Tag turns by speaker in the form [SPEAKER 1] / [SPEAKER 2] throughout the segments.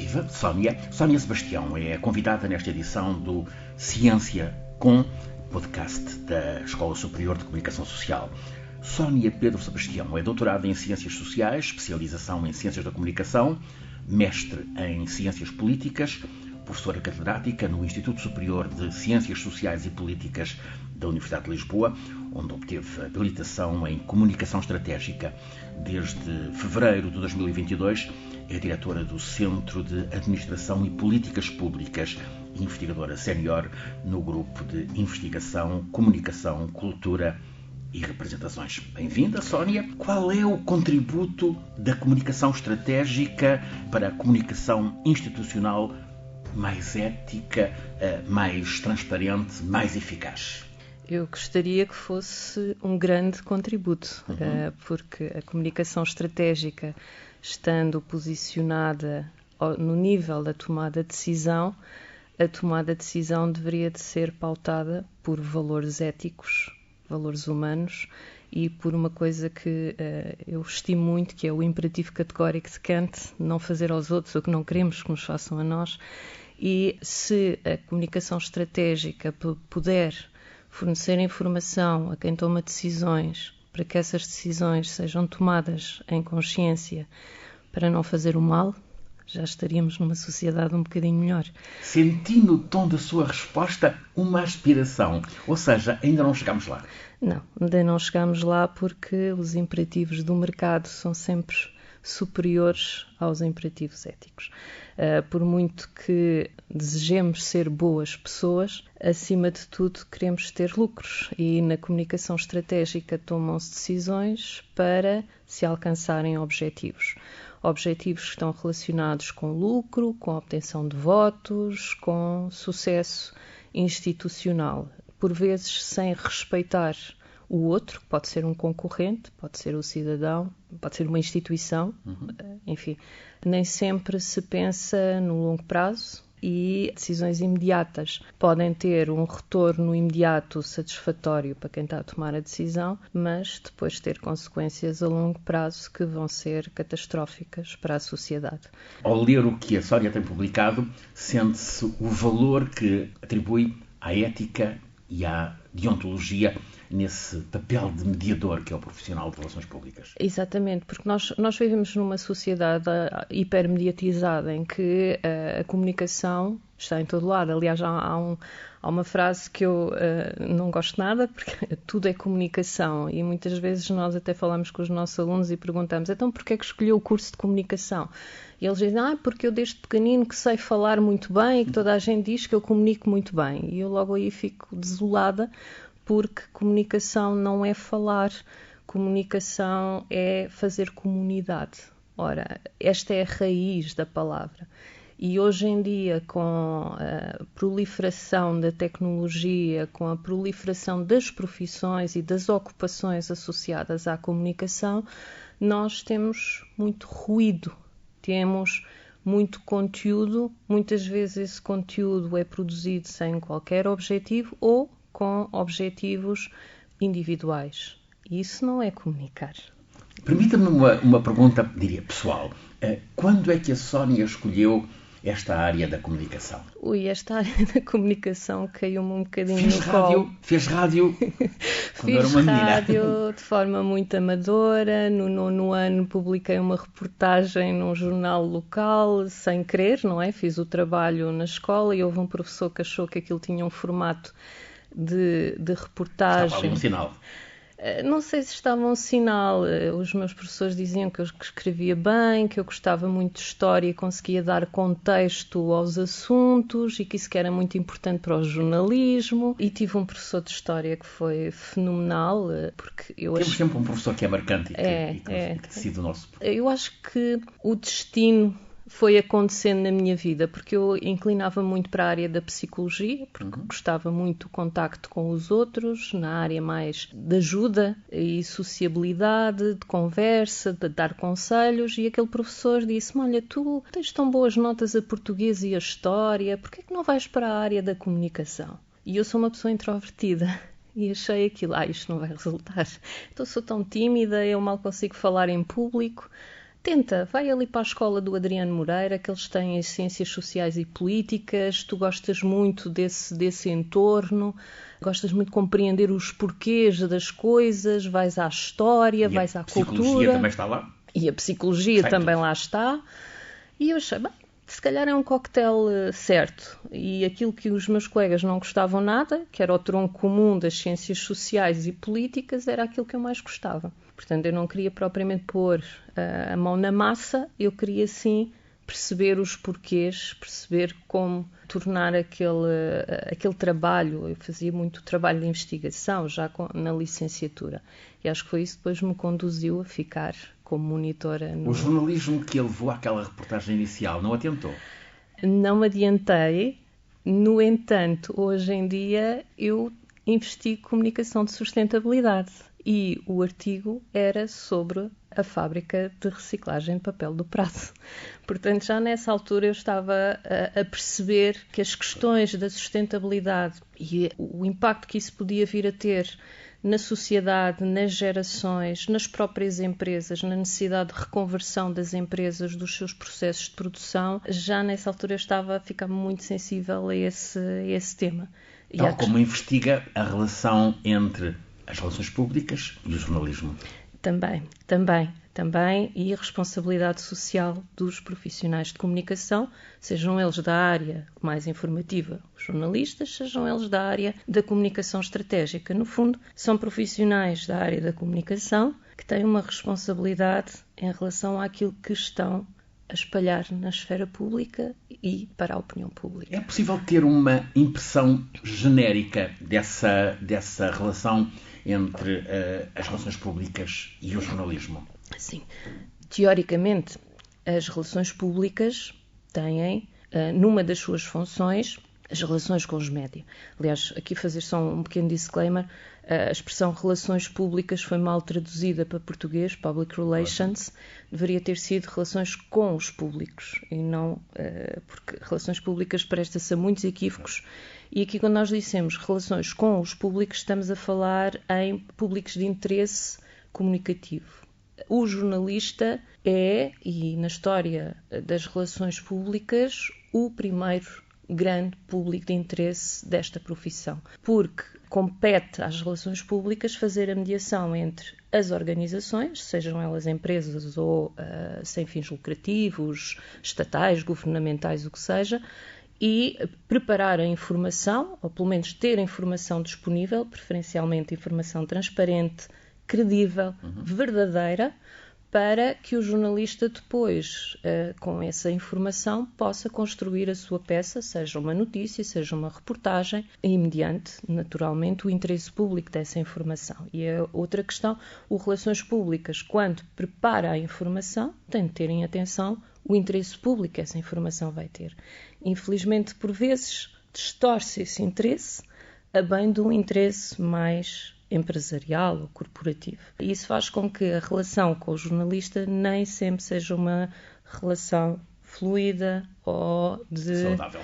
[SPEAKER 1] viva, Sónia. Sónia Sebastião é convidada nesta edição do Ciência Com, podcast da Escola Superior de Comunicação Social. Sónia Pedro Sebastião é doutorada em Ciências Sociais, especialização em Ciências da Comunicação, mestre em Ciências Políticas, professora catedrática no Instituto Superior de Ciências Sociais e Políticas da Universidade de Lisboa, onde obteve habilitação em Comunicação Estratégica. Desde fevereiro de 2022 é diretora do Centro de Administração e Políticas Públicas e investigadora sénior no Grupo de Investigação, Comunicação, Cultura e Representações. Bem-vinda, Sónia. Qual é o contributo da comunicação estratégica para a comunicação institucional mais ética, mais transparente, mais eficaz?
[SPEAKER 2] Eu gostaria que fosse um grande contributo, porque a comunicação estratégica, estando posicionada no nível da tomada de decisão, a tomada de decisão deveria de ser pautada por valores éticos, valores humanos e por uma coisa que eu estimo muito, que é o imperativo categórico de Kant, não fazer aos outros o que não queremos que nos façam a nós. E se a comunicação estratégica puder fornecer informação a quem toma decisões, para que essas decisões sejam tomadas em consciência para não fazer o mal, já estaríamos numa sociedade um bocadinho melhor.
[SPEAKER 1] Senti no tom da sua resposta uma aspiração, ou seja, ainda não chegámos lá.
[SPEAKER 2] Não, ainda não chegámos lá porque os imperativos do mercado são sempre superiores aos imperativos éticos. Por muito que desejemos ser boas pessoas, acima de tudo queremos ter lucros e na comunicação estratégica tomam-se decisões para se alcançarem objetivos. Objetivos que estão relacionados com lucro, com a obtenção de votos, com sucesso institucional, por vezes sem respeitar o outro, que pode ser um concorrente, pode ser o cidadão, pode ser uma instituição, enfim. Nem sempre se pensa no longo prazo e decisões imediatas podem ter um retorno imediato satisfatório para quem está a tomar a decisão, mas depois ter consequências a longo prazo que vão ser catastróficas para a sociedade.
[SPEAKER 1] Ao ler o que a Sónia tem publicado, sente-se o valor que atribui à ética e à deontologia nesse papel de mediador que é o profissional de relações públicas.
[SPEAKER 2] Exatamente, porque nós vivemos numa sociedade hipermediatizada em que a comunicação está em todo lado. Aliás, há uma frase que eu não gosto nada, porque tudo é comunicação e muitas vezes nós até falamos com os nossos alunos e perguntamos, então porquê é que escolheu o curso de comunicação? E eles dizem, porque eu desde pequenino que sei falar muito bem e que toda a gente diz que eu comunico muito bem. E eu logo aí fico desolada, porque comunicação não é falar, comunicação é fazer comunidade. Ora, esta é a raiz da palavra. E hoje em dia, com a proliferação da tecnologia, com a proliferação das profissões e das ocupações associadas à comunicação, nós temos muito ruído, temos muito conteúdo, muitas vezes esse conteúdo é produzido sem qualquer objetivo ou com objetivos individuais. E isso não é comunicar.
[SPEAKER 1] Permita-me uma pergunta, diria, pessoal. Quando é que a Sónia escolheu esta área da comunicação?
[SPEAKER 2] Esta área da comunicação caiu-me um bocadinho no colo.
[SPEAKER 1] Fez rádio quando era uma menina.
[SPEAKER 2] Fiz rádio de forma muito amadora. No 9º ano publiquei uma reportagem num jornal local, sem querer, não é? Fiz o trabalho na escola e houve um professor que achou que aquilo tinha um formato de reportagem.
[SPEAKER 1] Estava ali um sinal.
[SPEAKER 2] Não sei se estava um sinal. Os meus professores diziam que eu escrevia bem, que eu gostava muito de história e conseguia dar contexto aos assuntos e que isso que era muito importante para o jornalismo. E tive um professor de história que foi fenomenal, porque
[SPEAKER 1] Temos sempre um professor que é marcante e que decide o nosso...
[SPEAKER 2] Eu acho que o destino foi acontecendo na minha vida, porque eu inclinava muito para a área da psicologia, porque gostava muito do contacto com os outros, na área mais de ajuda e sociabilidade, de conversa, de dar conselhos, e aquele professor disse-me, olha, tu tens tão boas notas a português e a história, porquê é que não vais para a área da comunicação? E eu sou uma pessoa introvertida. E achei aquilo, isto não vai resultar. Então sou tão tímida, eu mal consigo falar em público. tenta, vai ali para a escola do Adriano Moreira, que eles têm as ciências sociais e políticas, tu gostas muito desse entorno, gostas muito de compreender os porquês das coisas, vais à história, vais à cultura.
[SPEAKER 1] A psicologia também está lá.
[SPEAKER 2] E a psicologia também lá está. E eu achei, bem, se calhar é um coquetel certo. E aquilo que os meus colegas não gostavam nada, que era o tronco comum das ciências sociais e políticas, era aquilo que eu mais gostava. Portanto, eu não queria propriamente pôr a mão na massa, eu queria sim perceber os porquês, perceber como tornar aquele trabalho. Eu fazia muito trabalho de investigação já na licenciatura. E acho que foi isso que depois me conduziu a ficar como monitora.
[SPEAKER 1] O jornalismo que ele levou àquela reportagem inicial, não atentou?
[SPEAKER 2] Não me adiantei. No entanto, hoje em dia eu investigo comunicação de sustentabilidade. E o artigo era sobre a fábrica de reciclagem de papel do Prado. Portanto, já nessa altura eu estava a perceber que as questões da sustentabilidade e o impacto que isso podia vir a ter na sociedade, nas gerações, nas próprias empresas, na necessidade de reconversão das empresas, dos seus processos de produção, já nessa altura eu estava a ficar muito sensível a esse tema.
[SPEAKER 1] Tal como investiga a relação entre as relações públicas e o jornalismo. Também, e a responsabilidade social dos profissionais de comunicação, sejam eles da área mais informativa, os jornalistas, sejam eles da área da comunicação estratégica. No fundo, são profissionais da área da comunicação que têm uma responsabilidade em relação àquilo que estão a espalhar na esfera pública e para a opinião pública. É possível ter uma impressão genérica dessa relação entre as relações públicas e o jornalismo?
[SPEAKER 2] Sim. Teoricamente, as relações públicas têm, numa das suas funções, as relações com os média. Aliás, aqui fazer só um pequeno disclaimer, a expressão relações públicas foi mal traduzida para português, public relations, deveria ter sido relações com os públicos, e não, porque relações públicas presta-se a muitos equívocos, e aqui quando nós dissemos relações com os públicos, estamos a falar em públicos de interesse comunicativo. O jornalista é, e na história das relações públicas, o primeiro grande público de interesse desta profissão, porque compete às relações públicas fazer a mediação entre as organizações, sejam elas empresas ou sem fins lucrativos, estatais, governamentais, o que seja, e preparar a informação, ou pelo menos ter a informação disponível, preferencialmente informação transparente, credível, verdadeira, para que o jornalista depois, com essa informação, possa construir a sua peça, seja uma notícia, seja uma reportagem, e mediante, naturalmente, o interesse público dessa informação. E a outra questão, o Relações Públicas, quando prepara a informação, tem de ter em atenção o interesse público que essa informação vai ter. Infelizmente, por vezes, distorce esse interesse a bem de um interesse mais empresarial ou corporativo. E isso faz com que a relação com o jornalista nem sempre seja uma relação fluida ou
[SPEAKER 1] saudável.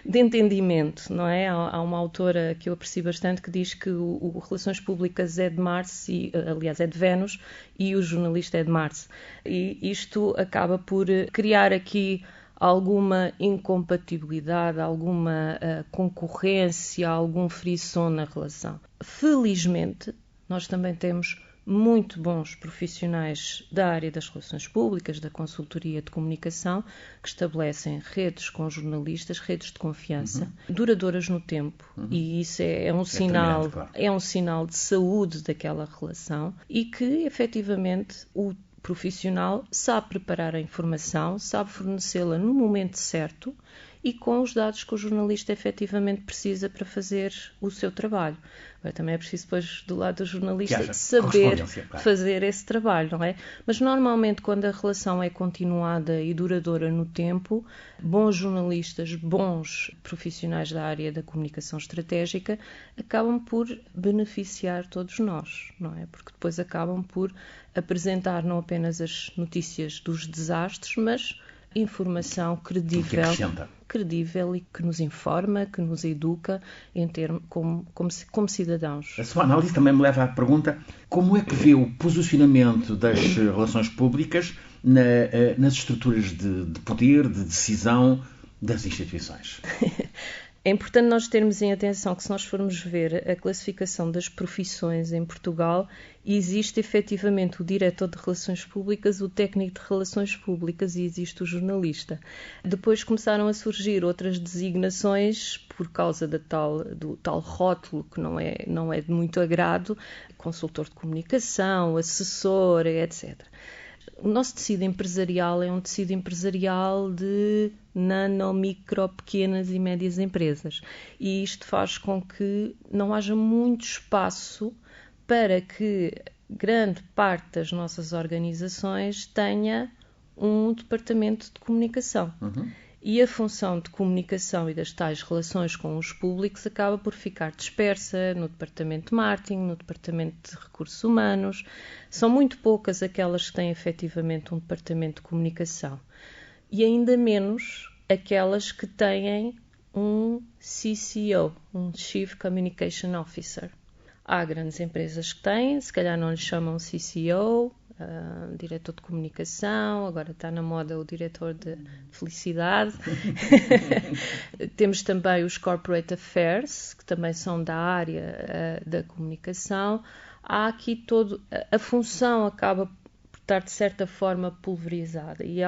[SPEAKER 2] De entendimento, não é? Há uma autora que eu aprecio bastante que diz que o Relações Públicas é de Marte, aliás é de Vênus, e o jornalista é de Marte. E isto acaba por criar aqui alguma incompatibilidade, alguma concorrência, algum frisson na relação. Felizmente, nós também temos muito bons profissionais da área das relações públicas, da consultoria de comunicação, que estabelecem redes com jornalistas, redes de confiança, duradouras no tempo, e isso é um sinal,
[SPEAKER 1] claro.
[SPEAKER 2] É um sinal de saúde daquela relação e que, efetivamente, o profissional sabe preparar a informação, sabe fornecê-la no momento certo e com os dados que o jornalista efetivamente precisa para fazer o seu trabalho. Agora, também é preciso depois do lado do jornalista saber fazer esse trabalho, não é? Mas normalmente quando a relação é continuada e duradoura no tempo, bons jornalistas, bons profissionais da área da comunicação estratégica acabam por beneficiar todos nós, não é? Porque depois acabam por apresentar não apenas as notícias dos desastres, mas informação credível e que nos informa, que nos educa em termos como cidadãos.
[SPEAKER 1] A sua análise também me leva à pergunta: como é que vê o posicionamento das relações públicas nas estruturas de poder, de decisão das instituições?
[SPEAKER 2] É importante nós termos em atenção que, se nós formos ver a classificação das profissões em Portugal, existe efetivamente o diretor de relações públicas, o técnico de relações públicas e existe o jornalista. Depois começaram a surgir outras designações por causa do tal rótulo que não é de muito agrado, consultor de comunicação, assessor, etc. O nosso tecido empresarial é um tecido empresarial de nano, micro, pequenas e médias empresas. E isto faz com que não haja muito espaço para que grande parte das nossas organizações tenha um departamento de comunicação. E a função de comunicação e das tais relações com os públicos acaba por ficar dispersa no departamento de marketing, no departamento de recursos humanos. São muito poucas aquelas que têm efetivamente um departamento de comunicação. E ainda menos aquelas que têm um CCO, um Chief Communication Officer. Há grandes empresas que têm, se calhar não lhe chamam CCO, diretor de comunicação, agora está na moda o diretor de felicidade. Temos também os Corporate Affairs, que também são da área da comunicação. Há aqui a função acaba por estar de certa forma pulverizada e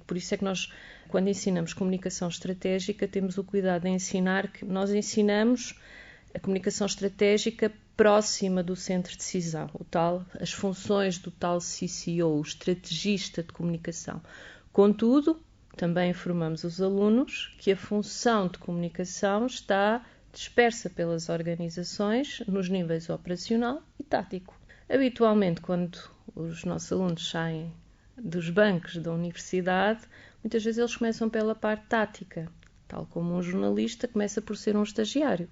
[SPEAKER 2] por isso é que nós, quando ensinamos comunicação estratégica, temos o cuidado de ensinar que nós ensinamos a comunicação estratégica próxima do centro de decisão, as funções do tal CCO, o estrategista de comunicação. Contudo, também informamos os alunos que a função de comunicação está dispersa pelas organizações nos níveis operacional e tático. Habitualmente, quando os nossos alunos saem dos bancos da universidade, muitas vezes eles começam pela parte tática, tal como um jornalista começa por ser um estagiário.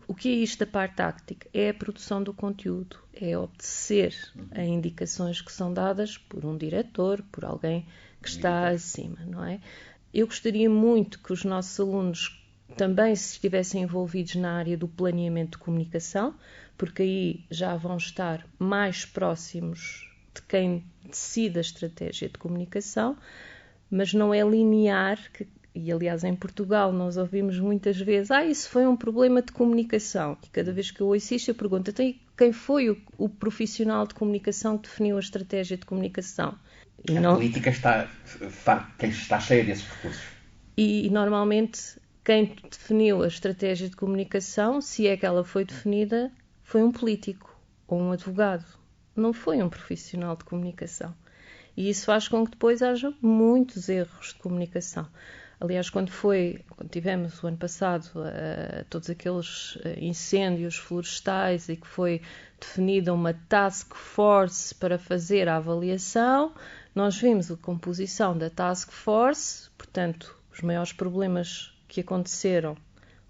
[SPEAKER 2] O que é isto da parte tática? É a produção do conteúdo, é obedecer a indicações que são dadas por um diretor, por alguém que está acima, não é? Eu gostaria muito que os nossos alunos também se estivessem envolvidos na área do planeamento de comunicação, porque aí já vão estar mais próximos de quem decide a estratégia de comunicação, mas não é linear, e aliás em Portugal nós ouvimos muitas vezes isso foi um problema de comunicação, e cada vez que eu ouço isto eu pergunto, então quem foi o profissional de comunicação que definiu a estratégia de comunicação?
[SPEAKER 1] A política está cheia desses recursos.
[SPEAKER 2] E normalmente quem definiu a estratégia de comunicação, se é que ela foi definida, foi um político ou um advogado, não foi um profissional de comunicação. E isso faz com que depois haja muitos erros de comunicação. Aliás, quando tivemos o ano passado todos aqueles incêndios florestais e que foi definida uma task force para fazer a avaliação, nós vimos a composição da task force, portanto, os maiores problemas que aconteceram,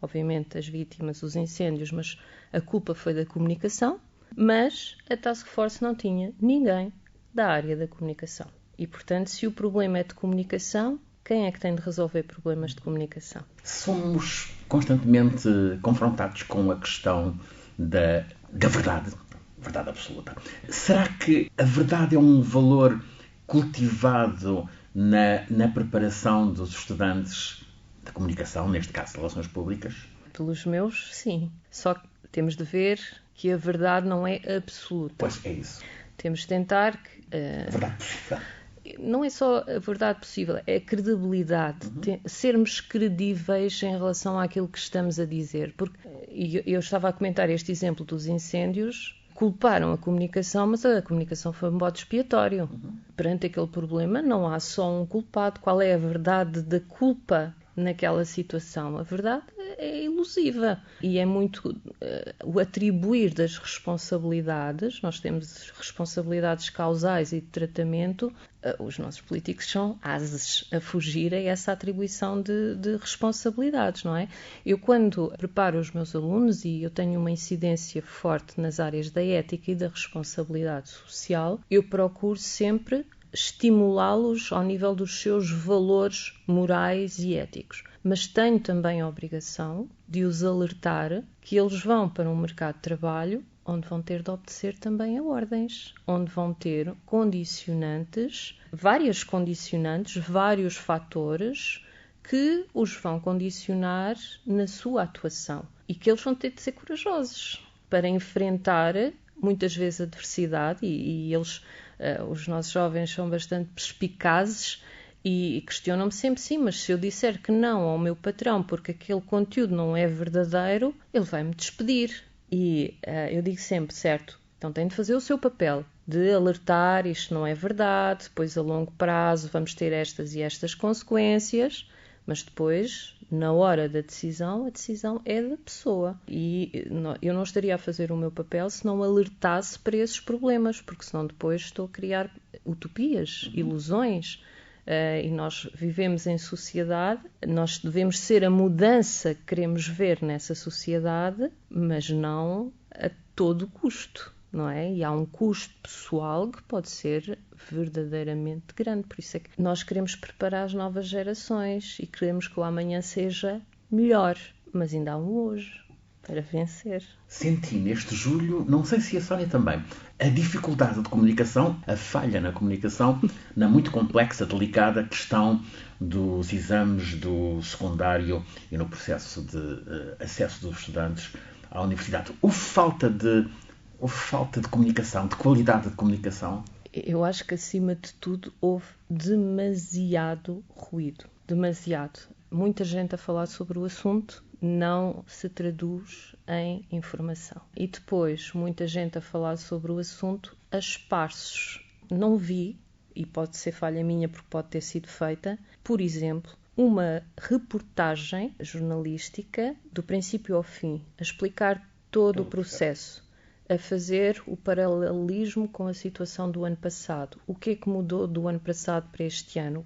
[SPEAKER 2] obviamente as vítimas, os incêndios, mas a culpa foi da comunicação, mas a task force não tinha ninguém da área da comunicação. E, portanto, se o problema é de comunicação, quem é que tem de resolver problemas de comunicação?
[SPEAKER 1] Somos constantemente confrontados com a questão da verdade absoluta. Será que a verdade é um valor cultivado na preparação dos estudantes da comunicação, neste caso de relações públicas?
[SPEAKER 2] Pelos meus, sim. Só que temos de ver que a verdade não é absoluta.
[SPEAKER 1] Pois é isso.
[SPEAKER 2] Temos de tentar que...
[SPEAKER 1] A verdade possível.
[SPEAKER 2] Não é só a verdade possível, é a credibilidade. Sermos credíveis em relação àquilo que estamos a dizer. Porque eu estava a comentar este exemplo dos incêndios, culparam a comunicação, mas a comunicação foi um bode expiatório. Perante aquele problema não há só um culpado. Qual é a verdade da culpa naquela situação? A verdade é ilusiva e é muito o atribuir das responsabilidades. Nós temos responsabilidades causais e de tratamento. Os nossos políticos são ases a fugir a essa atribuição de responsabilidades, não é? Eu, quando preparo os meus alunos, e eu tenho uma incidência forte nas áreas da ética e da responsabilidade social, eu procuro sempre estimulá-los ao nível dos seus valores morais e éticos. Mas tenho também a obrigação de os alertar que eles vão para um mercado de trabalho onde vão ter de obedecer também a ordens, onde vão ter condicionantes, vários fatores que os vão condicionar na sua atuação e que eles vão ter de ser corajosos para enfrentar muitas vezes a adversidade e eles, os nossos jovens, são bastante perspicazes e questionam-me sempre, sim, mas se eu disser que não ao meu patrão porque aquele conteúdo não é verdadeiro, ele vai-me despedir. E eu digo sempre, certo, então tem de fazer o seu papel de alertar, isto não é verdade, depois a longo prazo vamos ter estas e estas consequências, mas depois, na hora da decisão, a decisão é da pessoa. E eu não estaria a fazer o meu papel se não alertasse para esses problemas, porque senão depois estou a criar utopias, ilusões. E nós vivemos em sociedade, nós devemos ser a mudança que queremos ver nessa sociedade, mas não a todo custo, não é? E há um custo pessoal que pode ser verdadeiramente grande. Por isso é que nós queremos preparar as novas gerações e queremos que o amanhã seja melhor, mas ainda há um hoje para vencer.
[SPEAKER 1] Senti neste julho, não sei se a Sónia também, a dificuldade de comunicação, a falha na comunicação, na muito complexa, delicada questão dos exames do secundário e no processo de acesso dos estudantes à universidade. Houve falta de comunicação, de qualidade de comunicação?
[SPEAKER 2] Eu acho que, acima de tudo, houve demasiado ruído. Demasiado. Muita gente a falar sobre o assunto não se traduz em informação. E depois, muita gente a falar sobre o assunto a esparsos. Não vi, e pode ser falha minha porque pode ter sido feita, por exemplo, uma reportagem jornalística do princípio ao fim, a explicar todo o processo, a fazer o paralelismo com a situação do ano passado. O que é que mudou do ano passado para este ano?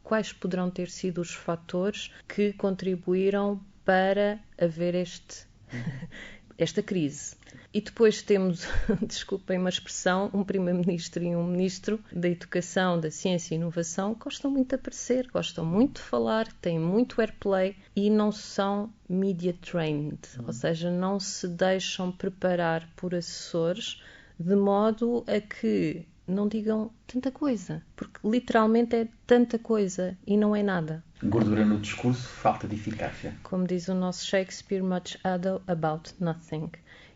[SPEAKER 2] Quais poderão ter sido os fatores que contribuíram para haver esta crise? E depois temos, desculpem uma expressão, um primeiro-ministro e um ministro da Educação, da Ciência e Inovação que gostam muito de aparecer, gostam muito de falar, têm muito airplay e não são media trained, ou seja, não se deixam preparar por assessores de modo a que não digam tanta coisa, porque literalmente é tanta coisa e não é nada.
[SPEAKER 1] Gordura no discurso, falta de eficácia.
[SPEAKER 2] Como diz o nosso Shakespeare, much ado about nothing.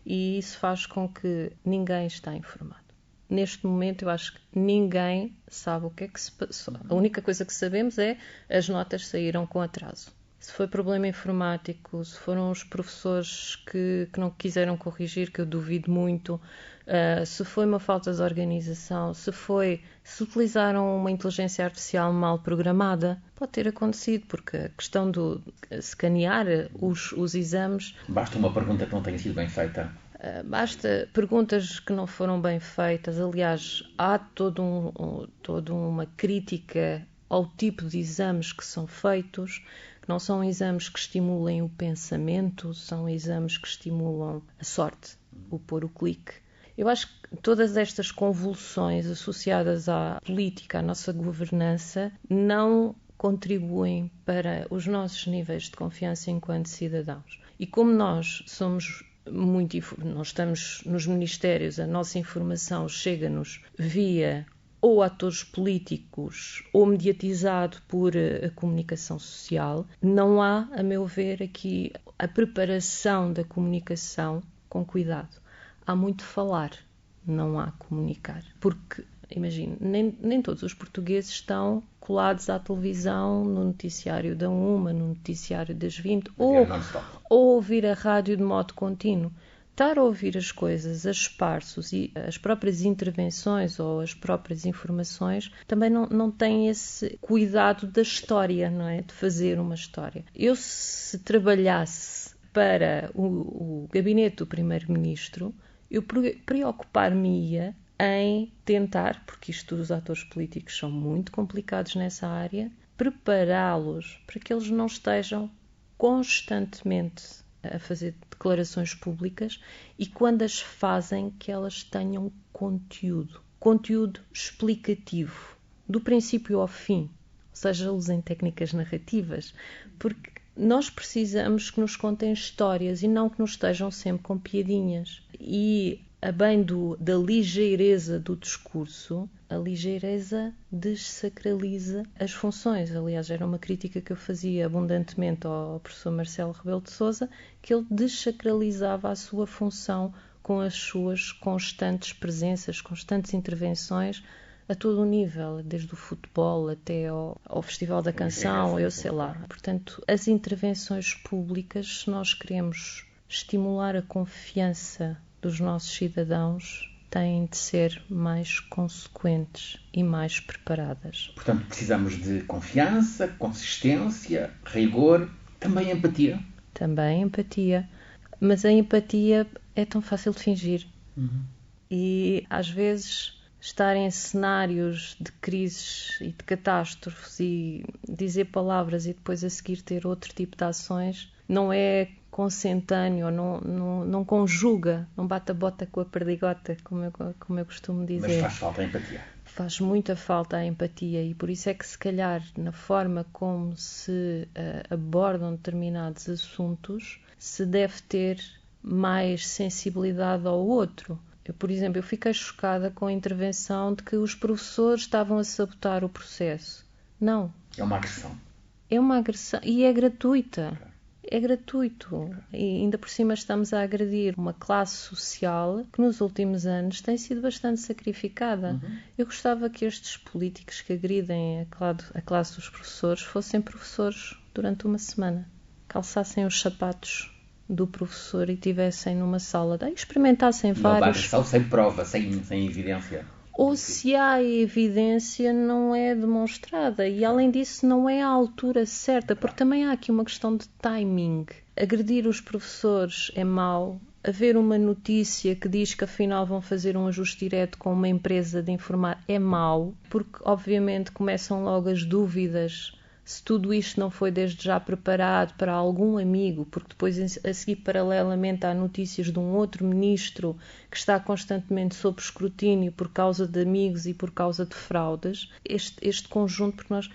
[SPEAKER 2] E isso faz com que ninguém está informado. Neste momento, eu acho que ninguém sabe o que é que se passou. A única coisa que sabemos é as notas saíram com atraso. Se foi problema informático, se foram os professores que não quiseram corrigir, que eu duvido muito, se foi uma falta de organização, se utilizaram uma inteligência artificial mal programada, pode ter acontecido, porque a questão de escanear os exames...
[SPEAKER 1] Basta uma pergunta que não tenha sido bem feita.
[SPEAKER 2] Basta perguntas que não foram bem feitas. Aliás, há toda uma crítica ao tipo de exames que são feitos, que não são exames que estimulem o pensamento, são exames que estimulam a sorte, o pôr o clique. Eu acho que todas estas convulsões associadas à política, à nossa governança, não contribuem para os nossos níveis de confiança enquanto cidadãos. E como nós estamos nos ministérios, a nossa informação chega-nos via ou atores políticos ou mediatizado por a comunicação social, não há, a meu ver, aqui a preparação da comunicação com cuidado. Há muito falar, não há comunicar. Porque, imagine, nem todos os portugueses estão colados à televisão, no noticiário da 1, no noticiário das 20, ou ouvir a rádio de modo contínuo. Estar a ouvir as coisas a esparsos e as próprias intervenções ou as próprias informações também não têm esse cuidado da história, não é? De fazer uma história. Eu, se trabalhasse para o gabinete do primeiro-ministro, eu preocupar-me-ia em tentar, porque isto dos atores políticos são muito complicados nessa área, prepará-los para que eles não estejam constantemente a fazer declarações públicas e quando as fazem que elas tenham conteúdo explicativo, do princípio ao fim, ou seja, usem técnicas narrativas, porque nós precisamos que nos contem histórias e não que nos estejam sempre com piadinhas. E, a bem da ligeireza do discurso, a ligeireza desacraliza as funções. Aliás, era uma crítica que eu fazia abundantemente ao professor Marcelo Rebelo de Sousa, que ele desacralizava a sua função com as suas constantes presenças, constantes intervenções a todo o nível, desde o futebol até ao Festival da Canção, eu sei lá. Portanto, as intervenções públicas, se nós queremos estimular a confiança dos nossos cidadãos, têm de ser mais consequentes e mais preparadas.
[SPEAKER 1] Portanto, precisamos de confiança, consistência, rigor, também empatia.
[SPEAKER 2] Também empatia. Mas a empatia é tão fácil de fingir. E, às vezes, estar em cenários de crises e de catástrofes e dizer palavras e depois a seguir ter outro tipo de ações não é consentâneo, não conjuga, não bate a bota com a perdigota, como eu costumo dizer.
[SPEAKER 1] Mas faz falta a empatia.
[SPEAKER 2] Faz muita falta a empatia e por isso é que, se calhar, na forma como se abordam determinados assuntos, se deve ter mais sensibilidade ao outro. Por exemplo, eu fiquei chocada com a intervenção de que os professores estavam a sabotar o processo. Não.
[SPEAKER 1] É uma agressão.
[SPEAKER 2] É uma agressão e é gratuita. É gratuito. E ainda por cima estamos a agredir uma classe social que nos últimos anos tem sido bastante sacrificada. Eu gostava que estes políticos que agridem a classe dos professores fossem professores durante uma semana. Calçassem os sapatos do professor e tivessem numa sala, experimentassem vários...
[SPEAKER 1] Uma sem prova, sem evidência.
[SPEAKER 2] Ou se há evidência, não é demonstrada. E, além disso, não é à altura certa, porque também há aqui uma questão de timing. Agredir os professores é mau. Haver uma notícia que diz que, afinal, vão fazer um ajuste direto com uma empresa de informar é mau, porque, obviamente, começam logo as dúvidas se tudo isto não foi desde já preparado para algum amigo, porque depois, a seguir, paralelamente, há notícias de um outro ministro que está constantemente sob escrutínio por causa de amigos e por causa de fraudes. Este conjunto, porque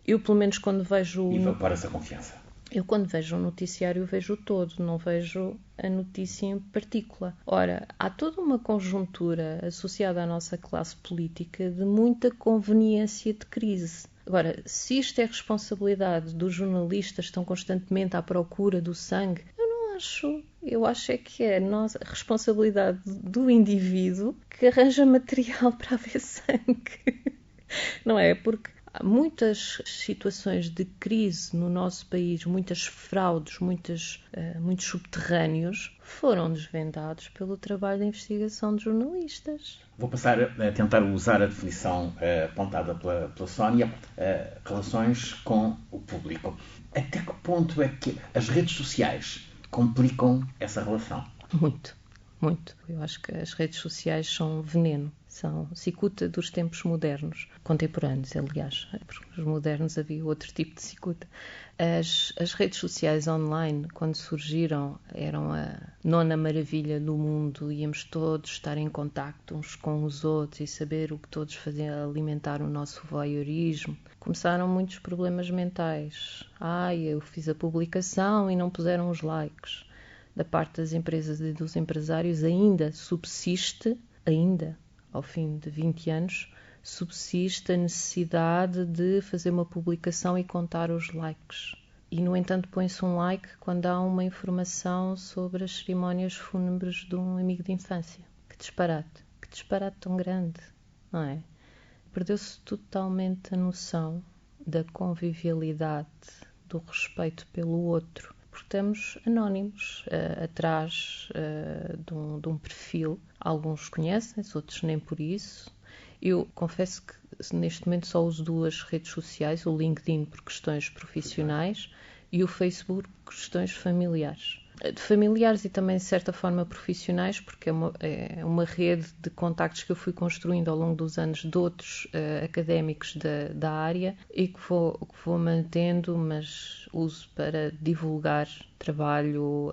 [SPEAKER 2] eu, pelo menos, quando vejo...
[SPEAKER 1] Evapora-se a confiança.
[SPEAKER 2] Eu, quando vejo um noticiário, vejo o todo, não vejo a notícia em partícula. Ora, há toda uma conjuntura associada à nossa classe política de muita conveniência de crise. Agora, se isto é responsabilidade dos jornalistas que estão constantemente à procura do sangue, eu não acho. Eu acho é que é a responsabilidade do indivíduo que arranja material para haver sangue. Não é? Porque há muitas situações de crise no nosso país, muitas fraudes, muitos subterrâneos foram desvendados pelo trabalho de investigação de jornalistas.
[SPEAKER 1] Vou passar a tentar usar a definição apontada pela Sónia, relações com o público. Até que ponto é que as redes sociais complicam essa relação?
[SPEAKER 2] Muito, muito. Eu acho que as redes sociais são veneno. São cicuta dos tempos modernos, contemporâneos, aliás, porque nos modernos havia outro tipo de cicuta. As redes sociais online, quando surgiram, eram a nona maravilha do mundo. Íamos todos estar em contacto uns com os outros e saber o que todos faziam, alimentar o nosso voyeurismo. Começaram muitos problemas mentais. Eu fiz a publicação e não puseram os likes. Da parte das empresas e dos empresários ainda subsiste, ao fim de 20 anos, subsiste a necessidade de fazer uma publicação e contar os likes. E, no entanto, põe-se um like quando há uma informação sobre as cerimónias fúnebres de um amigo de infância. Que disparate tão grande, não é? Perdeu-se totalmente a noção da convivialidade, do respeito pelo outro. Porque estamos anónimos, atrás de um perfil. Alguns conhecem-se, outros nem por isso. Eu confesso que neste momento só uso duas redes sociais, o LinkedIn por questões profissionais e o Facebook por questões familiares. Familiares e também, de certa forma, profissionais, porque é uma rede de contactos que eu fui construindo ao longo dos anos de outros académicos da área e que vou mantendo, mas uso para divulgar trabalho,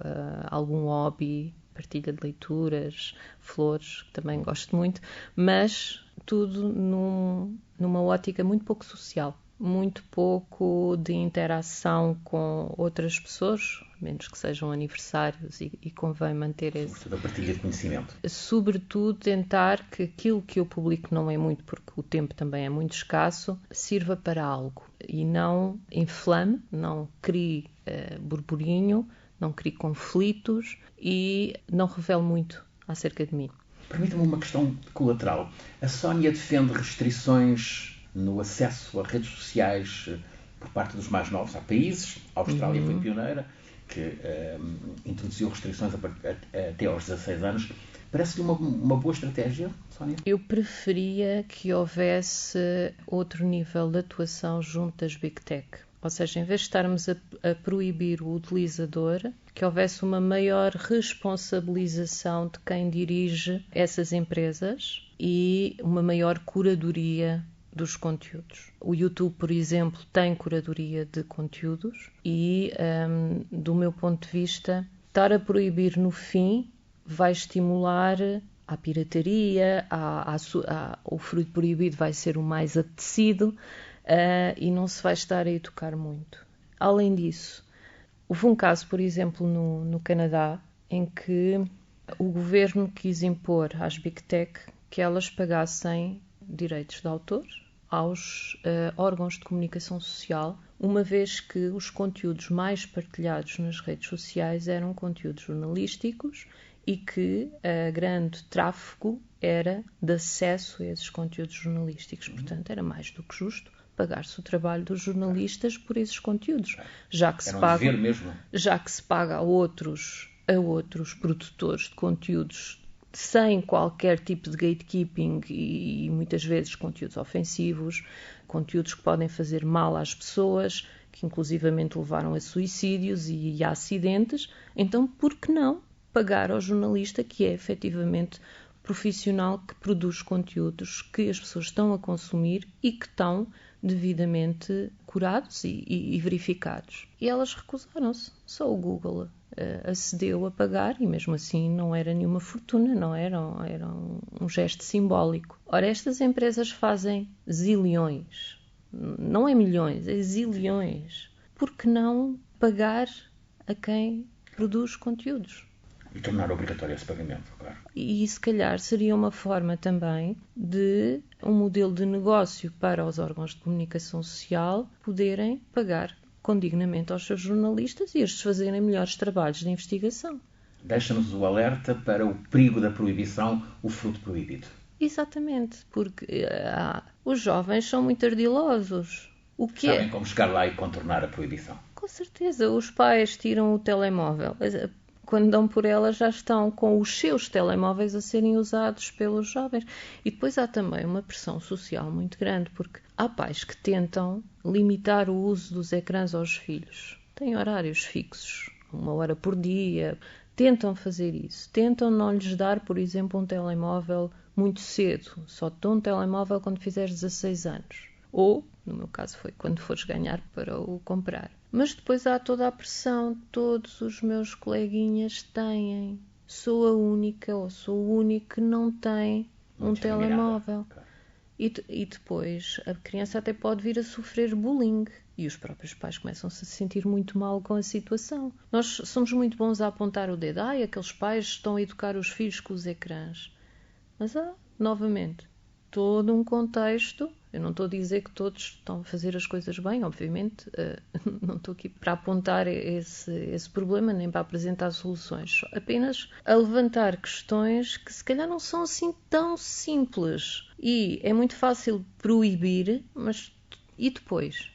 [SPEAKER 2] algum hobby, partilha de leituras, flores, que também gosto muito, mas sobretudo numa ótica muito pouco social, muito pouco de interação com outras pessoas, a menos que sejam aniversários e convém manter esse...
[SPEAKER 1] Sobretudo a partilha de conhecimento.
[SPEAKER 2] Sobretudo tentar que aquilo que eu publico, não é muito, porque o tempo também é muito escasso, sirva para algo e não inflame, não crie burburinho, não crie conflitos e não revele muito acerca de mim.
[SPEAKER 1] Permita-me uma questão colateral. A Sónia defende restrições no acesso a redes sociais por parte dos mais novos. Há países, a Austrália foi pioneira, que introduziu restrições até aos 16 anos. Parece-lhe uma boa estratégia, Sónia?
[SPEAKER 2] Eu preferia que houvesse outro nível de atuação junto das Big Tech. Ou seja, em vez de estarmos a proibir o utilizador, que houvesse uma maior responsabilização de quem dirige essas empresas e uma maior curadoria dos conteúdos. O YouTube, por exemplo, tem curadoria de conteúdos e, do meu ponto de vista, estar a proibir no fim vai estimular a pirataria, o fruto proibido vai ser o mais apetecido e não se vai estar a educar muito. Além disso, houve um caso, por exemplo, no Canadá, em que o governo quis impor às Big Tech que elas pagassem direitos de autor aos órgãos de comunicação social, uma vez que os conteúdos mais partilhados nas redes sociais eram conteúdos jornalísticos e que grande tráfego era de acesso a esses conteúdos jornalísticos. Portanto, era mais do que justo pagar-se o trabalho dos jornalistas por esses conteúdos, já que se paga a outros produtores de conteúdos sem qualquer tipo de gatekeeping e muitas vezes conteúdos ofensivos, conteúdos que podem fazer mal às pessoas, que inclusivamente levaram a suicídios e a acidentes. Então, por que não pagar ao jornalista que é efetivamente profissional, que produz conteúdos que as pessoas estão a consumir e que estão devidamente curados e verificados? E elas recusaram-se. Só o Google acedeu a pagar e mesmo assim não era nenhuma fortuna, não era um gesto simbólico. Ora, estas empresas fazem zilhões, não é milhões, é zilhões. Por que não pagar a quem produz conteúdos?
[SPEAKER 1] E tornar obrigatório esse pagamento, claro.
[SPEAKER 2] E se calhar seria uma forma também de um modelo de negócio para os órgãos de comunicação social poderem pagar condignamente aos seus jornalistas e estes fazerem melhores trabalhos de investigação.
[SPEAKER 1] Deixa-nos o alerta para o perigo da proibição, o fruto proibido.
[SPEAKER 2] Exatamente, porque os jovens são muito ardilosos.
[SPEAKER 1] Sabem como chegar lá e contornar a proibição.
[SPEAKER 2] Com certeza, os pais tiram o telemóvel. Quando dão por elas, já estão com os seus telemóveis a serem usados pelos jovens. E depois há também uma pressão social muito grande, porque há pais que tentam limitar o uso dos ecrãs aos filhos. Têm horários fixos, 1 hora por dia. Tentam fazer isso. Tentam não lhes dar, por exemplo, um telemóvel muito cedo. Só te dão um telemóvel quando fizeres 16 anos. Ou, no meu caso, foi quando fores ganhar para o comprar. Mas depois há toda a pressão, todos os meus coleguinhas têm. Sou a única ou sou o único que não tem um telemóvel. Claro. E depois a criança até pode vir a sofrer bullying. E os próprios pais começam-se a sentir muito mal com a situação. Nós somos muito bons a apontar o dedo. Aqueles pais estão a educar os filhos com os ecrãs. Mas novamente, todo um contexto. Eu não estou a dizer que todos estão a fazer as coisas bem, obviamente. Não estou aqui para apontar esse problema, nem para apresentar soluções. Apenas a levantar questões que se calhar não são assim tão simples. E é muito fácil proibir, mas e depois?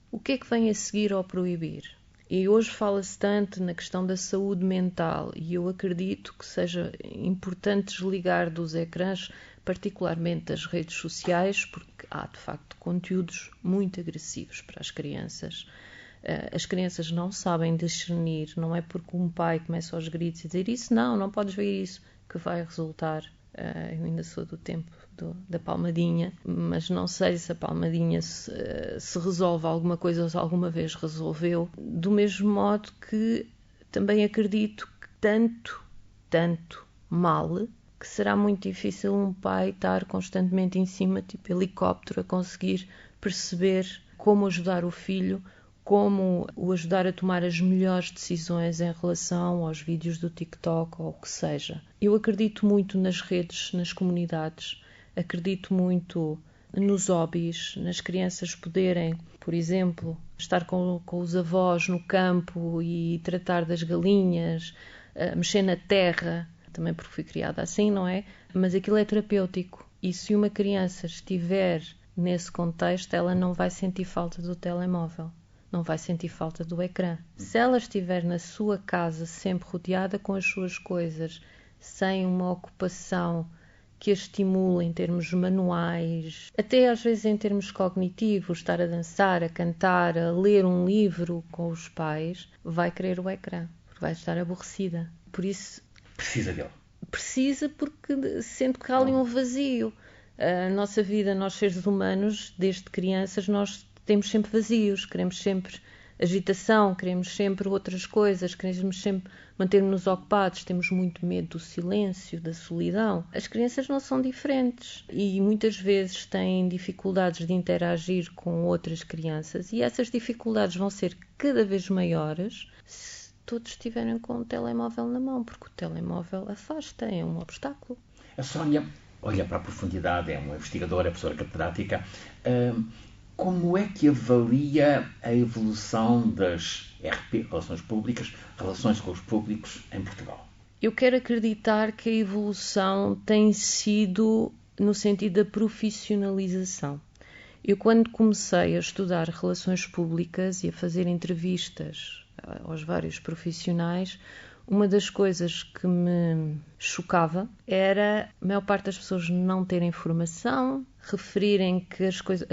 [SPEAKER 2] O que é que vem a seguir ao proibir? E hoje fala-se tanto na questão da saúde mental e eu acredito que seja importante desligar dos ecrãs, particularmente das redes sociais, porque há de facto conteúdos muito agressivos para as crianças. As crianças não sabem discernir, não é porque um pai começa aos gritos e dizer isso, não podes ver isso, que vai resultar. Eu ainda sou do tempo da palmadinha, mas não sei se a palmadinha se resolve alguma coisa ou se alguma vez resolveu. Do mesmo modo que também acredito que tanto mal que será muito difícil um pai estar constantemente em cima, tipo helicóptero, a conseguir perceber como ajudar o filho, como o ajudar a tomar as melhores decisões em relação aos vídeos do TikTok ou o que seja. Eu acredito muito nas redes, nas comunidades, acredito muito nos hobbies, nas crianças poderem, por exemplo, estar com os avós no campo e tratar das galinhas, mexer na terra, também porque fui criada assim, não é? Mas aquilo é terapêutico. E se uma criança estiver nesse contexto, ela não vai sentir falta do telemóvel, não vai sentir falta do ecrã. Se ela estiver na sua casa sempre rodeada com as suas coisas, sem uma ocupação que a estimule em termos manuais, até às vezes em termos cognitivos, estar a dançar, a cantar, a ler um livro com os pais, vai querer o ecrã, porque vai estar aborrecida. Por isso...
[SPEAKER 1] Precisa dele.
[SPEAKER 2] Precisa porque sente que há ali um vazio. A nossa vida, nós seres humanos, desde crianças, nós temos sempre vazios, queremos sempre agitação, queremos sempre outras coisas, queremos sempre manter-nos ocupados, temos muito medo do silêncio, da solidão. As crianças não são diferentes e muitas vezes têm dificuldades de interagir com outras crianças e essas dificuldades vão ser cada vez maiores se todos estiverem com o telemóvel na mão, porque o telemóvel afasta, é um obstáculo.
[SPEAKER 1] A Sónia olha para a profundidade, é uma investigadora, é professora catedrática. Como é que avalia a evolução das RP, Relações Públicas, relações com os públicos em Portugal?
[SPEAKER 2] Eu quero acreditar que a evolução tem sido no sentido da profissionalização. Eu, quando comecei a estudar relações públicas e a fazer entrevistas aos vários profissionais, uma das coisas que me chocava era a maior parte das pessoas não terem formação, referirem que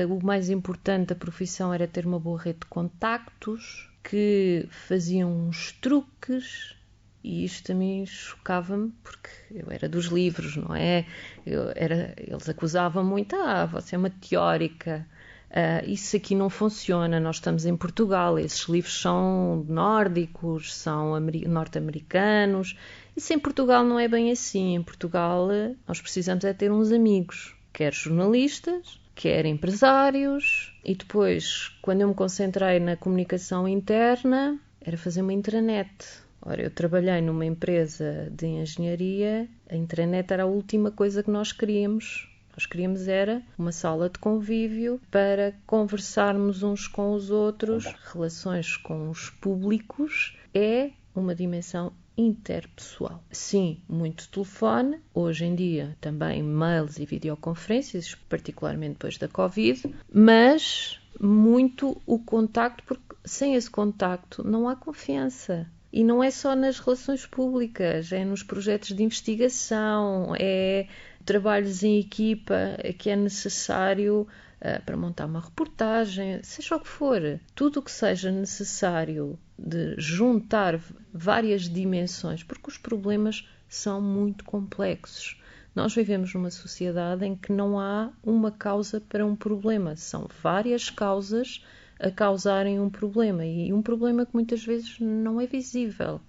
[SPEAKER 2] o mais importante da profissão era ter uma boa rede de contactos, que faziam uns truques, e isto a mim chocava-me porque eu era dos livros, não é? Eles acusavam muito, você é uma teórica, isso aqui não funciona, nós estamos em Portugal, esses livros são nórdicos, são norte-americanos, isso em Portugal não é bem assim, em Portugal nós precisamos é ter uns amigos, quer jornalistas, quer empresários, e depois, quando eu me concentrei na comunicação interna, era fazer uma intranet. Ora, eu trabalhei numa empresa de engenharia, a intranet era a última coisa que nós queríamos. Nós queríamos era uma sala de convívio para conversarmos uns com os outros. Relações com os públicos é uma dimensão interpessoal. Sim, muito telefone, hoje em dia também mails e videoconferências, particularmente depois da Covid, mas muito o contacto, porque sem esse contacto não há confiança. E não é só nas relações públicas, é nos projetos de investigação, é trabalhos em equipa que é necessário para montar uma reportagem, seja o que for. Tudo o que seja necessário de juntar várias dimensões, porque os problemas são muito complexos. Nós vivemos numa sociedade em que não há uma causa para um problema, são várias causas a causarem um problema, e um problema que muitas vezes não é visível,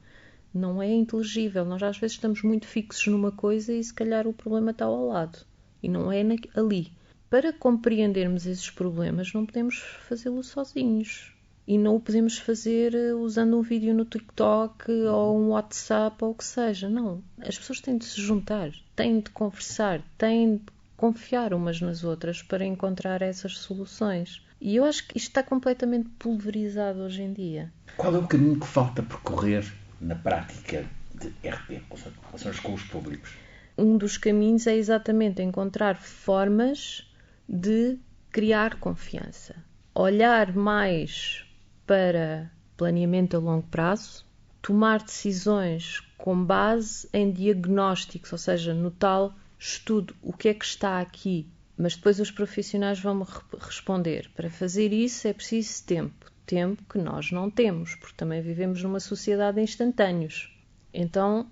[SPEAKER 2] não é inteligível. Nós às vezes estamos muito fixos numa coisa e se calhar o problema está ao lado e não é ali. Para compreendermos esses problemas não podemos fazê-lo sozinhos e não o podemos fazer usando um vídeo no TikTok ou um WhatsApp ou o que seja. Não, as pessoas têm de se juntar, têm de conversar, têm de confiar umas nas outras para encontrar essas soluções. E eu acho que isto está completamente pulverizado hoje em dia.
[SPEAKER 1] Qual é o caminho que falta percorrer na prática de RP, relações com os públicos?
[SPEAKER 2] Um dos caminhos é exatamente encontrar formas de criar confiança. Olhar mais para planeamento a longo prazo, tomar decisões com base em diagnósticos, ou seja, no tal estudo, o que é que está aqui. Mas depois os profissionais vão-me responder. Para fazer isso é preciso tempo. Tempo que nós não temos, porque também vivemos numa sociedade de instantâneos. Então,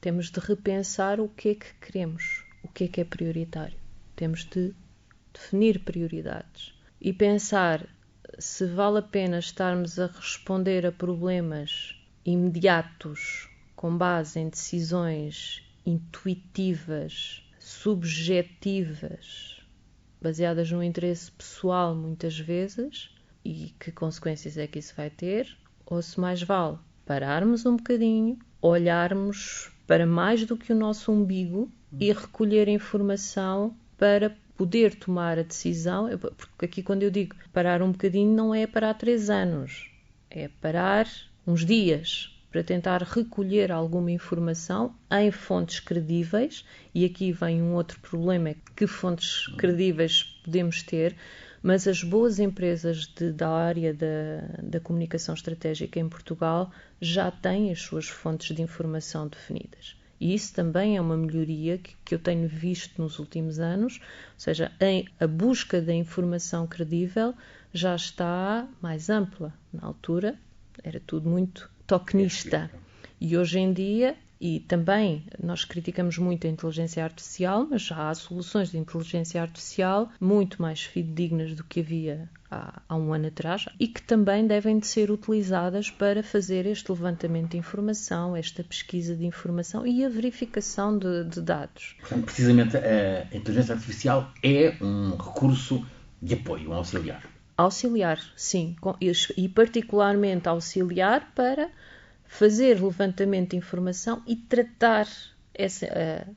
[SPEAKER 2] temos de repensar o que é que queremos, o que é prioritário. Temos de definir prioridades e pensar se vale a pena estarmos a responder a problemas imediatos com base em decisões intuitivas, subjetivas, baseadas no interesse pessoal muitas vezes, e que consequências é que isso vai ter, ou se mais vale pararmos um bocadinho, olharmos para mais do que o nosso umbigo e recolher informação para poder tomar a decisão, porque aqui quando eu digo parar um bocadinho não é parar 3 anos, é parar uns dias para tentar recolher alguma informação em fontes credíveis, e aqui vem um outro problema, é que fontes credíveis podemos ter, mas as boas empresas da área da comunicação estratégica em Portugal já têm as suas fontes de informação definidas. E isso também é uma melhoria que eu tenho visto nos últimos anos, ou seja, a busca da informação credível já está mais ampla. Na altura era tudo muito tokenista. E hoje em dia, e também nós criticamos muito a inteligência artificial, mas já há soluções de inteligência artificial muito mais fidedignas do que havia há um ano atrás e que também devem de ser utilizadas para fazer este levantamento de informação, esta pesquisa de informação e a verificação de dados.
[SPEAKER 1] Portanto, precisamente a inteligência artificial é um recurso de apoio, um auxiliar.
[SPEAKER 2] Auxiliar, sim, e particularmente auxiliar para fazer levantamento de informação e tratar,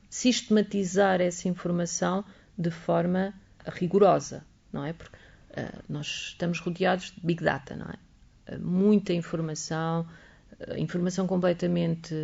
[SPEAKER 2] sistematizar essa informação de forma rigorosa, não é? Porque nós estamos rodeados de Big Data, não é? Muita informação completamente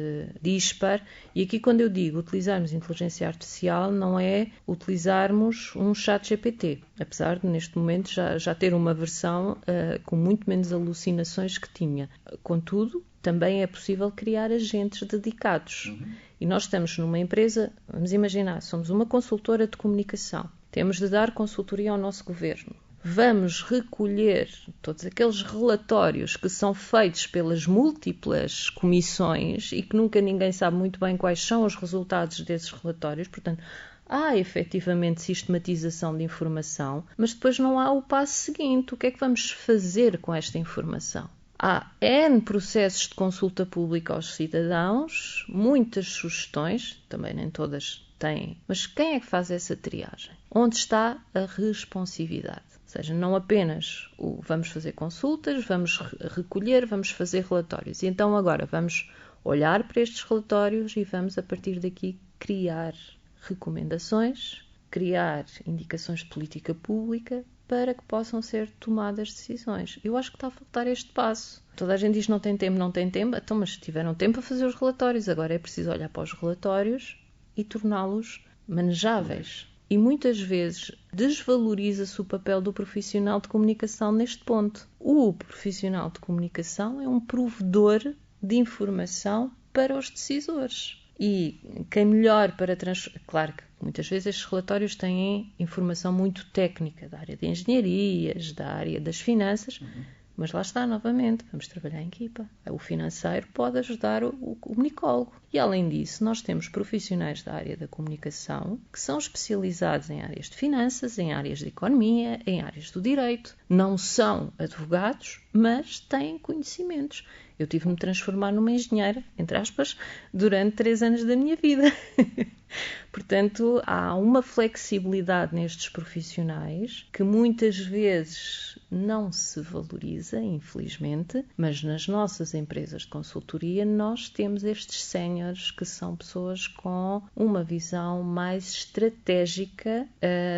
[SPEAKER 2] dispar, e aqui quando eu digo utilizarmos inteligência artificial não é utilizarmos um chat GPT, apesar de neste momento já ter uma versão com muito menos alucinações que tinha. Contudo, também é possível criar agentes dedicados. E nós estamos numa empresa, vamos imaginar, somos uma consultora de comunicação, temos de dar consultoria ao nosso governo. Vamos recolher todos aqueles relatórios que são feitos pelas múltiplas comissões e que nunca ninguém sabe muito bem quais são os resultados desses relatórios. Portanto, há efetivamente sistematização de informação, mas depois não há o passo seguinte. O que é que vamos fazer com esta informação? Há N processos de consulta pública aos cidadãos, muitas sugestões, também nem todas têm, mas quem é que faz essa triagem? Onde está a responsividade? Ou seja, não apenas vamos fazer consultas, vamos recolher, vamos fazer relatórios. E então agora vamos olhar para estes relatórios e vamos, a partir daqui, criar recomendações, criar indicações de política pública para que possam ser tomadas decisões. Eu acho que está a faltar este passo. Toda a gente diz não tem tempo, então, mas tiveram tempo a fazer os relatórios. Agora é preciso olhar para os relatórios e torná-los manejáveis. E muitas vezes desvaloriza-se o papel do profissional de comunicação neste ponto. O profissional de comunicação é um provedor de informação para os decisores. E quem melhor para Claro que muitas vezes estes relatórios têm informação muito técnica da área de engenharias, da área das finanças, mas lá está novamente, vamos trabalhar em equipa. O financeiro pode ajudar o comunicólogo. E além disso, nós temos profissionais da área da comunicação que são especializados em áreas de finanças, em áreas de economia, em áreas do direito. Não são advogados, mas têm conhecimentos. Eu tive de me transformar numa engenheira, entre aspas, durante 3 anos da minha vida. Portanto, há uma flexibilidade nestes profissionais que muitas vezes não se valoriza, infelizmente, mas nas nossas empresas de consultoria nós temos estes séniores que são pessoas com uma visão mais estratégica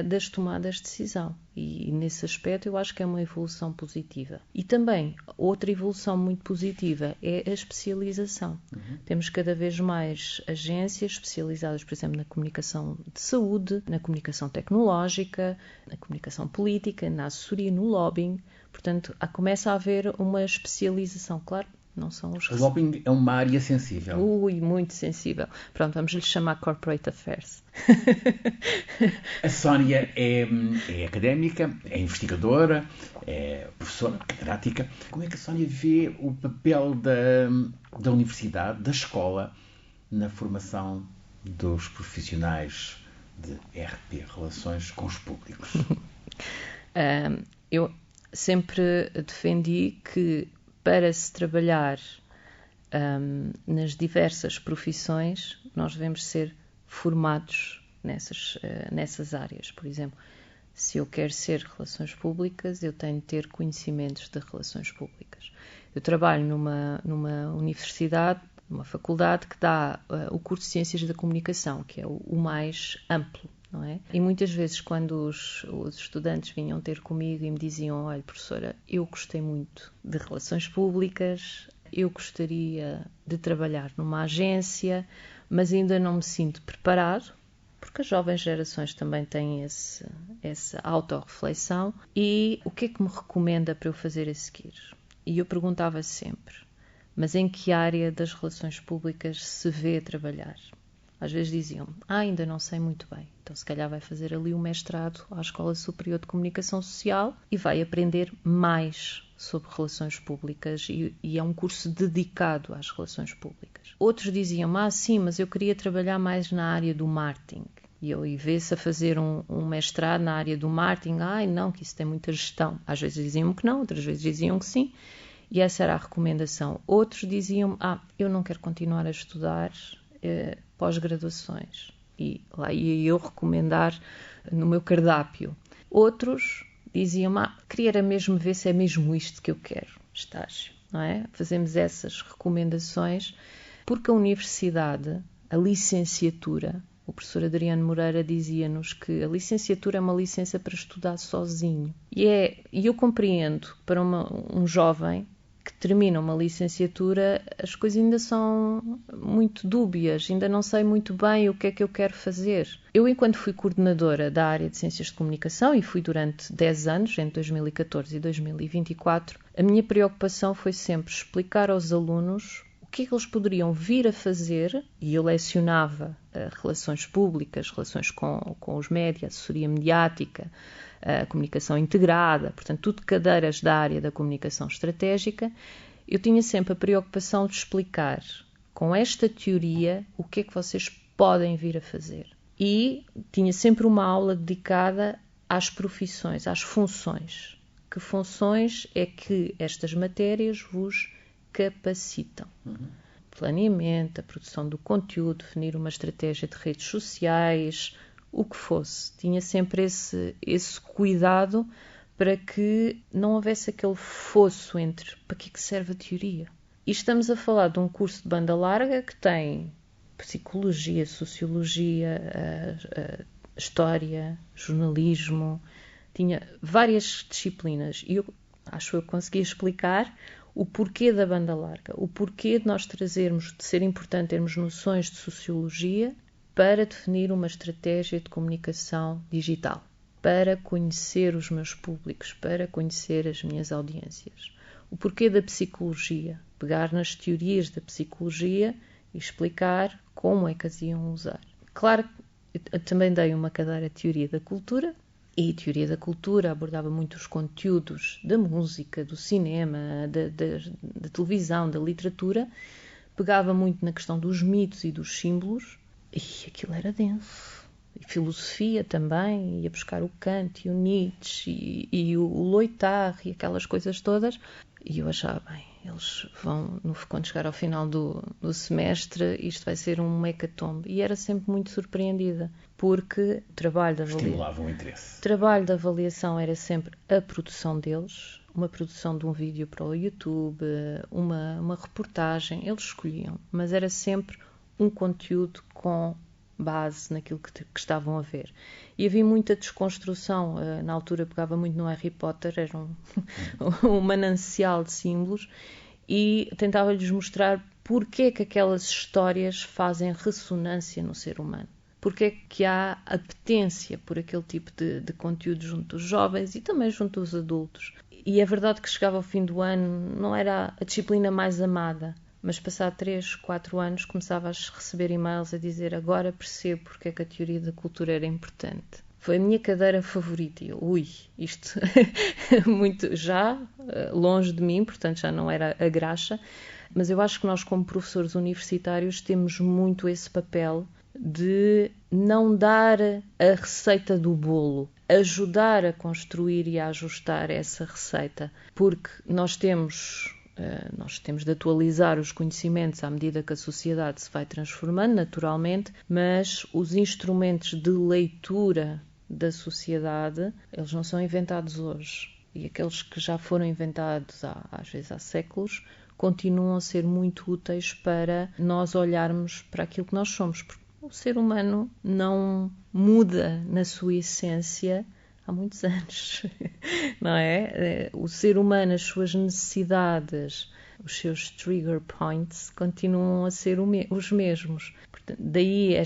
[SPEAKER 2] das tomadas de decisão. E nesse aspecto eu acho que é uma evolução positiva. E também, outra evolução muito positiva é a especialização. Temos cada vez mais agências especializadas, por exemplo, na comunicação de saúde, na comunicação tecnológica, na comunicação política, na assessoria, no lobbying. Portanto, começa a haver uma especialização, claro. Não são os...
[SPEAKER 1] O lobbying é uma área sensível.
[SPEAKER 2] Muito sensível. Pronto, vamos lhe chamar Corporate Affairs.
[SPEAKER 1] A Sónia é académica, é investigadora, é professora, catedrática. Como é que a Sónia vê o papel da universidade, da escola, na formação dos profissionais de RP, Relações com os Públicos?
[SPEAKER 2] Eu sempre defendi que para se trabalhar nas diversas profissões, nós devemos ser formados nessas áreas. Por exemplo, se eu quero ser relações públicas, eu tenho de ter conhecimentos de relações públicas. Eu trabalho numa universidade, numa faculdade que dá o curso de Ciências da Comunicação, que é o mais amplo, não é? E muitas vezes quando os estudantes vinham ter comigo e me diziam: olha, professora, eu gostei muito de relações públicas, eu gostaria de trabalhar numa agência, mas ainda não me sinto preparado, porque as jovens gerações também têm essa autorreflexão, e o que é que me recomenda para eu fazer a seguir? E eu perguntava sempre: mas em que área das relações públicas se vê trabalhar? Às vezes diziam: ainda não sei muito bem. Então se calhar vai fazer ali um mestrado à Escola Superior de Comunicação Social e vai aprender mais sobre relações públicas, e é um curso dedicado às relações públicas. Outros diziam: sim, mas eu queria trabalhar mais na área do marketing. E vê-se a fazer um mestrado na área do marketing. Não, que isso tem muita gestão. Às vezes diziam que não, outras vezes diziam que sim. E essa era a recomendação. Outros diziam: eu não quero continuar a estudar pós-graduações. E lá ia eu recomendar no meu cardápio. Outros diziam: queria era mesmo ver se é mesmo isto que eu quero, estágio, não é? Fazemos essas recomendações porque a universidade, a licenciatura, o professor Adriano Moreira dizia-nos que a licenciatura é uma licença para estudar sozinho. E eu compreendo, para um jovem que termina uma licenciatura, as coisas ainda são muito dúbias, ainda não sei muito bem o que é que eu quero fazer. Eu, enquanto fui coordenadora da área de Ciências de Comunicação, e fui durante 10 anos, entre 2014 e 2024, a minha preocupação foi sempre explicar aos alunos o que é que eles poderiam vir a fazer, e eu lecionava relações públicas, relações com os médias, assessoria mediática, a comunicação integrada, portanto, tudo cadeiras da área da comunicação estratégica. Eu tinha sempre a preocupação de explicar, com esta teoria, o que é que vocês podem vir a fazer. E tinha sempre uma aula dedicada às profissões, às funções. Que funções é que estas matérias vos capacitam? Planeamento, a produção do conteúdo, definir uma estratégia de redes sociais, o que fosse. Tinha sempre esse cuidado para que não houvesse aquele fosso entre para que serve a teoria. E estamos a falar de um curso de banda larga que tem psicologia, sociologia, história, jornalismo, tinha várias disciplinas, e eu acho que consegui explicar o porquê da banda larga, o porquê de nós trazermos, de ser importante termos noções de sociologia para definir uma estratégia de comunicação digital, para conhecer os meus públicos, para conhecer as minhas audiências. O porquê da psicologia, pegar nas teorias da psicologia e explicar como é que as iam usar. Claro que eu também dei uma cadeira de Teoria da Cultura, e a Teoria da Cultura abordava muito os conteúdos da música, do cinema, da televisão, da literatura, pegava muito na questão dos mitos e dos símbolos, e aquilo era denso. E filosofia também, ia buscar o Kant e o Nietzsche e o Loitar e aquelas coisas todas. E eu achava, bem, eles vão, quando chegar ao final do semestre, isto vai ser um hecatombe. E era sempre muito surpreendida, porque o trabalho da
[SPEAKER 1] estimulava o interesse.
[SPEAKER 2] O trabalho da avaliação era sempre a produção deles, uma produção de um vídeo para o YouTube, uma reportagem, eles escolhiam, mas era sempre um conteúdo com base naquilo que estavam a ver. E havia muita desconstrução. Na altura pegava muito no Harry Potter, era um manancial de símbolos, e tentava-lhes mostrar porque é que aquelas histórias fazem ressonância no ser humano. Porque é que há apetência por aquele tipo de conteúdo junto dos jovens e também junto dos adultos. E é verdade que chegava ao fim do ano, não era a disciplina mais amada, mas passado 3, 4 anos começava a receber e-mails a dizer: agora percebo porque é que a teoria da cultura era importante. Foi a minha cadeira favorita. E eu, isto muito já longe de mim, portanto já não era a graxa, mas eu acho que nós, como professores universitários, temos muito esse papel de não dar a receita do bolo, ajudar a construir e a ajustar essa receita, porque nós temos Nós temos de atualizar os conhecimentos à medida que a sociedade se vai transformando, naturalmente, mas os instrumentos de leitura da sociedade, eles não são inventados hoje. E aqueles que já foram inventados às vezes há séculos, continuam a ser muito úteis para nós olharmos para aquilo que nós somos. Porque o ser humano não muda na sua essência há muitos anos, não é? O ser humano, as suas necessidades, os seus trigger points continuam a ser os mesmos. Portanto, daí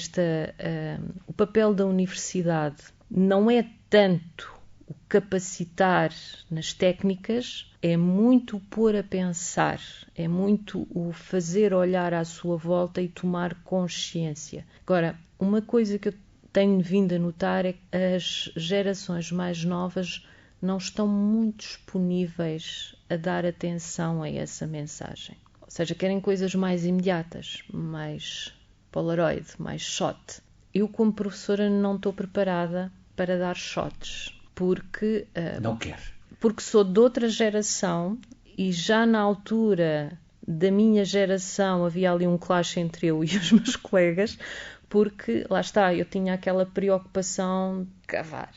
[SPEAKER 2] o papel da universidade não é tanto o capacitar nas técnicas, é muito o pôr a pensar, é muito o fazer olhar à sua volta e tomar consciência. Agora, uma coisa que eu tenho vindo a notar é que as gerações mais novas não estão muito disponíveis a dar atenção a essa mensagem. Ou seja, querem coisas mais imediatas, mais Polaroid, mais shot. Eu, como professora, não estou preparada para dar shots, porque...
[SPEAKER 1] não quer.
[SPEAKER 2] Porque sou de outra geração e já na altura da minha geração havia ali um clash entre eu e os meus colegas, porque, lá está, eu tinha aquela preocupação de cavar,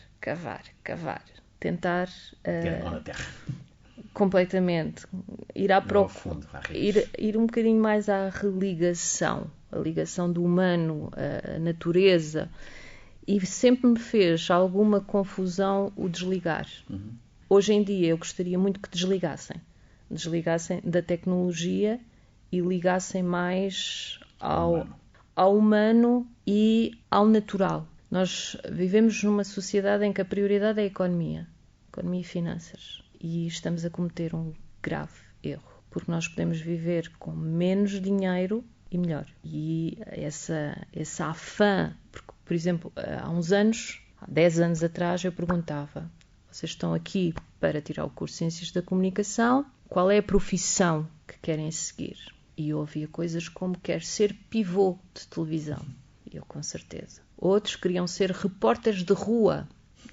[SPEAKER 2] tentar...
[SPEAKER 1] ter a mão na terra.
[SPEAKER 2] Completamente. Ir ir um bocadinho mais à religação, a ligação do humano, a natureza, e sempre me fez alguma confusão o desligar.
[SPEAKER 1] Uhum.
[SPEAKER 2] Hoje em dia eu gostaria muito que desligassem da tecnologia e ligassem mais ao humano e ao natural. Nós vivemos numa sociedade em que a prioridade é a economia e finanças, e estamos a cometer um grave erro, porque nós podemos viver com menos dinheiro e melhor. E essa afã, porque, por exemplo, há 10 anos atrás, eu perguntava: vocês estão aqui para tirar o curso de Ciências da Comunicação, qual é a profissão que querem seguir? E eu ouvia coisas como: quer ser pivô de televisão. E eu, com certeza. Outros queriam ser repórteres de rua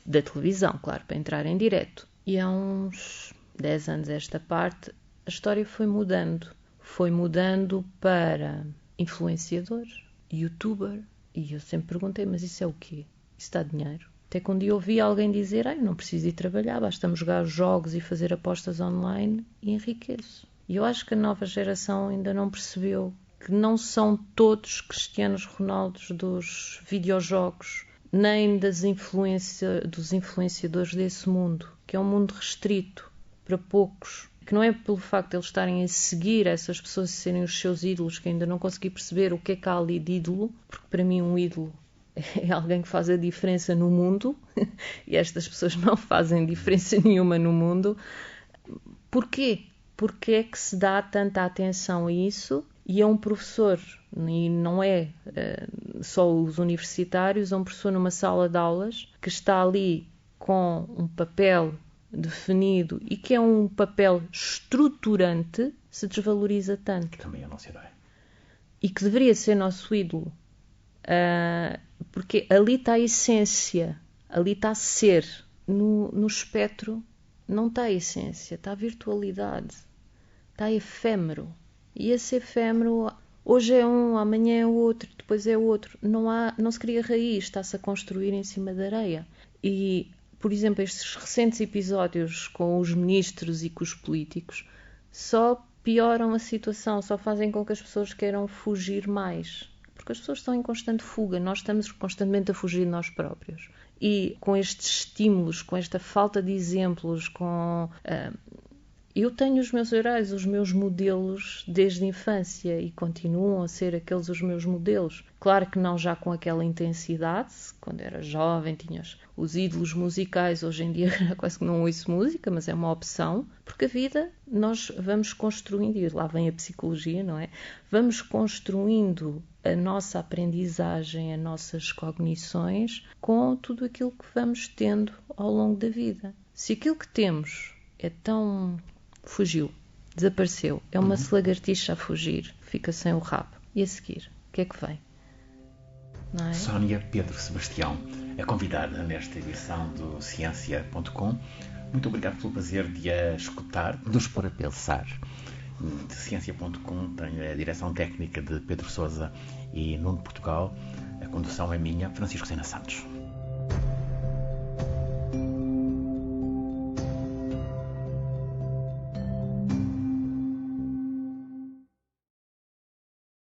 [SPEAKER 2] da televisão, claro, para entrar em direto. E há uns 10 anos esta parte, a história foi mudando. Foi mudando para influenciador, youtuber. E eu sempre perguntei: mas isso é o quê? Isso dá dinheiro? Até que um dia ouvi alguém dizer: não preciso ir trabalhar, basta-me jogar jogos e fazer apostas online e enriqueço. E eu acho que a nova geração ainda não percebeu que não são todos Cristianos Ronaldos dos videojogos, nem dos influenciadores desse mundo, que é um mundo restrito para poucos, que não é pelo facto de eles estarem a seguir essas pessoas e serem os seus ídolos, que ainda não consegui perceber o que é que há ali de ídolo, porque para mim um ídolo é alguém que faz a diferença no mundo, e estas pessoas não fazem diferença nenhuma no mundo. Porquê? Porque é que se dá tanta atenção a isso? E é um professor, e não é só os universitários, é um professor numa sala de aulas que está ali com um papel definido e que é um papel estruturante, se desvaloriza tanto.
[SPEAKER 1] Que também é a nossa ideia.
[SPEAKER 2] E que deveria ser nosso ídolo. Porque ali está a essência, ali está a ser. No espectro não está a essência, está a virtualidade, está efêmero. E esse efêmero, hoje é um, amanhã é outro, depois é outro. Não se cria raiz, está-se a construir em cima da areia. E, por exemplo, estes recentes episódios com os ministros e com os políticos só pioram a situação, só fazem com que as pessoas queiram fugir mais. Porque as pessoas estão em constante fuga, nós estamos constantemente a fugir de nós próprios. E com estes estímulos, com esta falta de exemplos, eu tenho os meus heróis, os meus modelos desde a infância e continuam a ser aqueles os meus modelos. Claro que não já com aquela intensidade, quando era jovem tinha os ídolos musicais, hoje em dia quase que não ouço música, mas é uma opção, porque a vida nós vamos construindo, e lá vem a psicologia, não é? Vamos construindo a nossa aprendizagem, as nossas cognições com tudo aquilo que vamos tendo ao longo da vida. Se aquilo que temos é tão... fugiu, desapareceu, é uma lagartixa a fugir, fica sem o rabo. E a seguir, o que é que vem? Não é?
[SPEAKER 1] Sónia Pedro Sebastião, a convidada nesta edição do Ciência.com. Muito obrigado pelo prazer de a escutar, de nos pôr a pensar de Ciência.com tem a direção técnica de Pedro Sousa e Nuno Portugal. A condução é minha, Francisco Sena Santos.